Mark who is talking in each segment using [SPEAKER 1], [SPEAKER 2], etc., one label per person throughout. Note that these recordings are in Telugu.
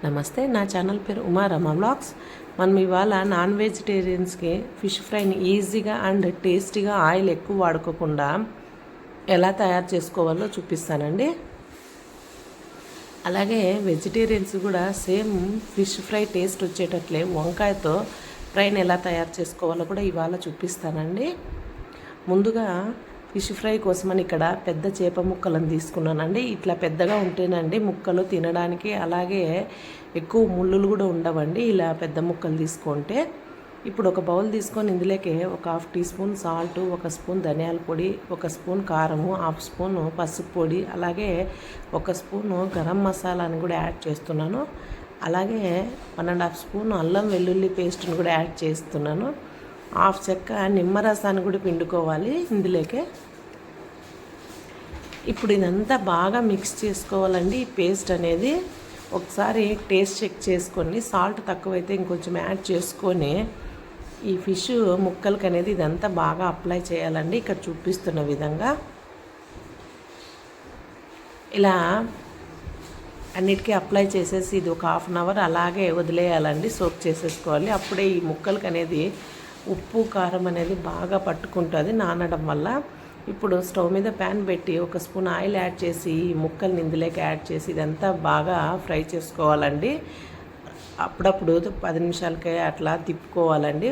[SPEAKER 1] నమస్తే, నా ఛానల్ పేరు ఉమా రమ వ్లాగ్స్. మనం ఇవాళ నాన్ వెజిటేరియన్స్కి ఫిష్ ఫ్రైని ఈజీగా అండ్ టేస్టీగా ఆయిల్ ఎక్కువ వాడుకోకుండా ఎలా తయారు చేసుకోవాలో చూపిస్తానండి. అలాగే వెజిటేరియన్స్ కూడా సేమ్ ఫిష్ ఫ్రై టేస్ట్ వచ్చేటట్లే వంకాయతో ఫ్రైని ఎలా తయారు చేసుకోవాలో కూడా ఇవాళ చూపిస్తానండి. ముందుగా ఫిష్ ఫ్రై కోసమని ఇక్కడ పెద్ద చేప ముక్కలను తీసుకున్నానండి. ఇట్లా పెద్దగా ఉంటేనండి ముక్కలు తినడానికి, అలాగే ఎక్కువ ముళ్ళులు కూడా ఉండవండి ఇలా పెద్ద ముక్కలు తీసుకుంటే. ఇప్పుడు ఒక బౌల్ తీసుకొని ఇందులోకి ఒక 1/2 టీ స్పూన్ సాల్ట్, 1 స్పూన్ ధనియాల పొడి, 1 స్పూన్ కారము, 1/2 స్పూన్ పసుపు పొడి, అలాగే 1 స్పూన్ గరం మసాలాని కూడా యాడ్ చేస్తున్నాను. అలాగే 1.5 స్పూన్ అల్లం వెల్లుల్లి పేస్ట్ని కూడా యాడ్ చేస్తున్నాను. 1/2 చెక్క నిమ్మరసాన్ని కూడా పిండుకోవాలి ఇందులోకి. ఇప్పుడు ఇదంతా బాగా మిక్స్ చేసుకోవాలండి. ఈ పేస్ట్ అనేది ఒకసారి టేస్ట్ చెక్ చేసుకొని సాల్ట్ తక్కువైతే ఇంకొంచెం యాడ్ చేసుకొని ఈ ఫిష్ ముక్కలకి అనేది ఇదంతా బాగా అప్లై చేయాలండి. ఇక్కడ చూపిస్తున్న విధంగా ఇలా అన్నిటికీ అప్లై చేసేసి ఇది ఒక 1/2 అవర్ అలాగే వదిలేయాలండి. సోక్ చేసేసుకోవాలి. అప్పుడే ఈ ముక్కలకి అనేది ఉప్పు కారం అనేది బాగా పట్టుకుంటుంది నానడం వల్ల. ఇప్పుడు స్టవ్ మీద ప్యాన్ పెట్టి 1 స్పూన్ ఆయిల్ యాడ్ చేసి ఈ ముక్కల్ని ఇందులోకి యాడ్ చేసి ఇదంతా బాగా ఫ్రై చేసుకోవాలండి. అప్పుడప్పుడు 10 నిమిషాలకే అట్లా తిప్పుకోవాలండి.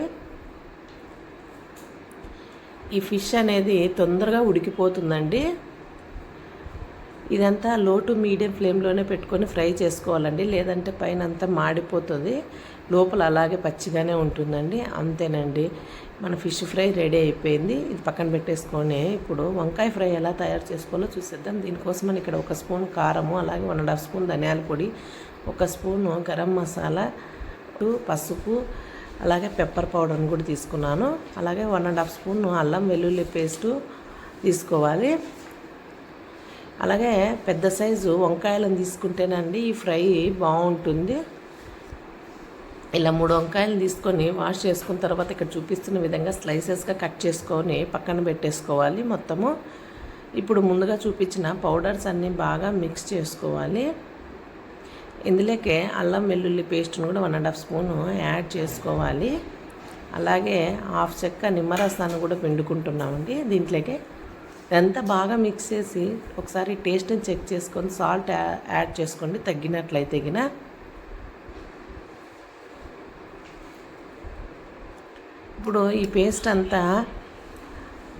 [SPEAKER 1] ఈ ఫిష్ అనేది తొందరగా ఉడికిపోతుందండి. ఇదంతా లో టు మీడియం ఫ్లేమ్లోనే పెట్టుకొని ఫ్రై చేసుకోవాలండి, లేదంటే పైన అంతా మాడిపోతుంది, లోపల అలాగే పచ్చిగానే ఉంటుందండి. అంతేనండి, మన ఫిష్ ఫ్రై రెడీ అయిపోయింది. ఇది పక్కన పెట్టేసుకొని ఇప్పుడు వంకాయ ఫ్రై ఎలా తయారు చేసుకోవాలో చూసేద్దాం. దీనికోసమని ఇక్కడ 1 స్పూన్ కారము, అలాగే 1.5 స్పూన్ ధనియాల పొడి, 1 స్పూన్ గరం మసాలా, పసుపు, అలాగే పెప్పర్ పౌడర్ని కూడా తీసుకున్నాను. అలాగే 1.5 స్పూన్ అల్లం వెల్లుల్లి పేస్టు తీసుకోవాలి. అలాగే పెద్ద సైజు వంకాయలను తీసుకుంటేనండి ఈ ఫ్రై బాగుంటుంది. ఇలా 3 వంకాయలు తీసుకొని వాష్ చేసుకున్న తర్వాత ఇక్కడ చూపిస్తున్న విధంగా స్లైసెస్గా కట్ చేసుకొని పక్కన పెట్టేసుకోవాలి మొత్తము. ఇప్పుడు ముందుగా చూపించిన పౌడర్స్ అన్నీ బాగా మిక్స్ చేసుకోవాలి. ఇందులోకే అల్లం వెల్లుల్లి పేస్ట్ను కూడా 1.5 స్పూను యాడ్ చేసుకోవాలి. అలాగే 1/2 చెక్క నిమ్మరసాన్ని కూడా పిండుకుంటున్నామండి దీంట్లోకి. ఇదంతా బాగా మిక్స్ చేసి ఒకసారి టేస్ట్ని చెక్ చేసుకొని సాల్ట్ యాడ్ చేసుకోండి తగ్గినట్లయితే గిన. ఇప్పుడు ఈ పేస్ట్ అంతా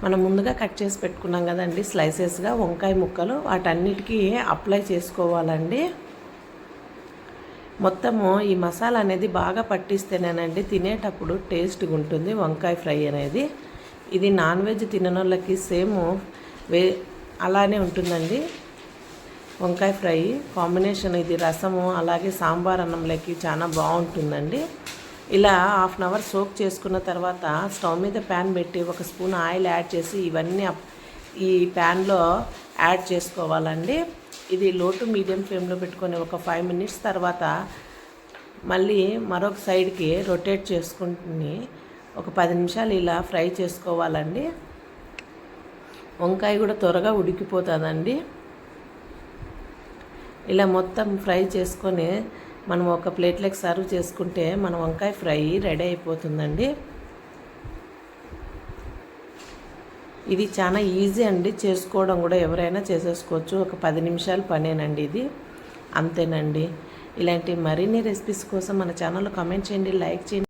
[SPEAKER 1] మనం ముందుగా కట్ చేసి పెట్టుకున్నాం కదండి స్లైసెస్గా వంకాయ ముక్కలు, వాటన్నిటికీ అప్లై చేసుకోవాలండి. మొత్తము ఈ మసాలా అనేది బాగా పట్టిస్తేనేనండి తినేటప్పుడు టేస్ట్గా ఉంటుంది వంకాయ ఫ్రై అనేది. ఇది నాన్ వెజ్ తిననోళ్ళకి సేమ్ అలానే ఉంటుందండి వంకాయ ఫ్రై కాంబినేషన్. ఇది రసము అలాగే సాంబార్ అన్నంలోకి చాలా బాగుంటుందండి. ఇలా 1/2 అవర్ సోక్ చేసుకున్న తర్వాత స్టవ్ మీద ప్యాన్ పెట్టి 1 స్పూన్ ఆయిల్ యాడ్ చేసి ఇవన్నీ ఈ ప్యాన్లో యాడ్ చేసుకోవాలండి. ఇది లో టు మీడియం ఫ్లేమ్లో పెట్టుకొని ఒక 5 మినిట్స్ తర్వాత మళ్ళీ మరొక సైడ్కి రొటేట్ చేసుకుని ఒక 10 నిమిషాలు ఇలా ఫ్రై చేసుకోవాలండి. వంకాయ కూడా త్వరగా ఉడికిపోతుందండి. ఇలా మొత్తం ఫ్రై చేసుకొని మనం ఒక ప్లేట్లోకి సర్వ్ చేసుకుంటే మన వంకాయ ఫ్రై రెడీ అయిపోతుందండి. ఇది చాలా ఈజీ అండి, చేసుకోవడం కూడా ఎవరైనా చేసేసుకోవచ్చు. ఒక 10 నిమిషాలు పనేనండి ఇది, అంతేనండి. ఇలాంటి మరిన్ని రెసిపీస్ కోసం మన ఛానల్లో కామెంట్ చేయండి, లైక్ చేయండి.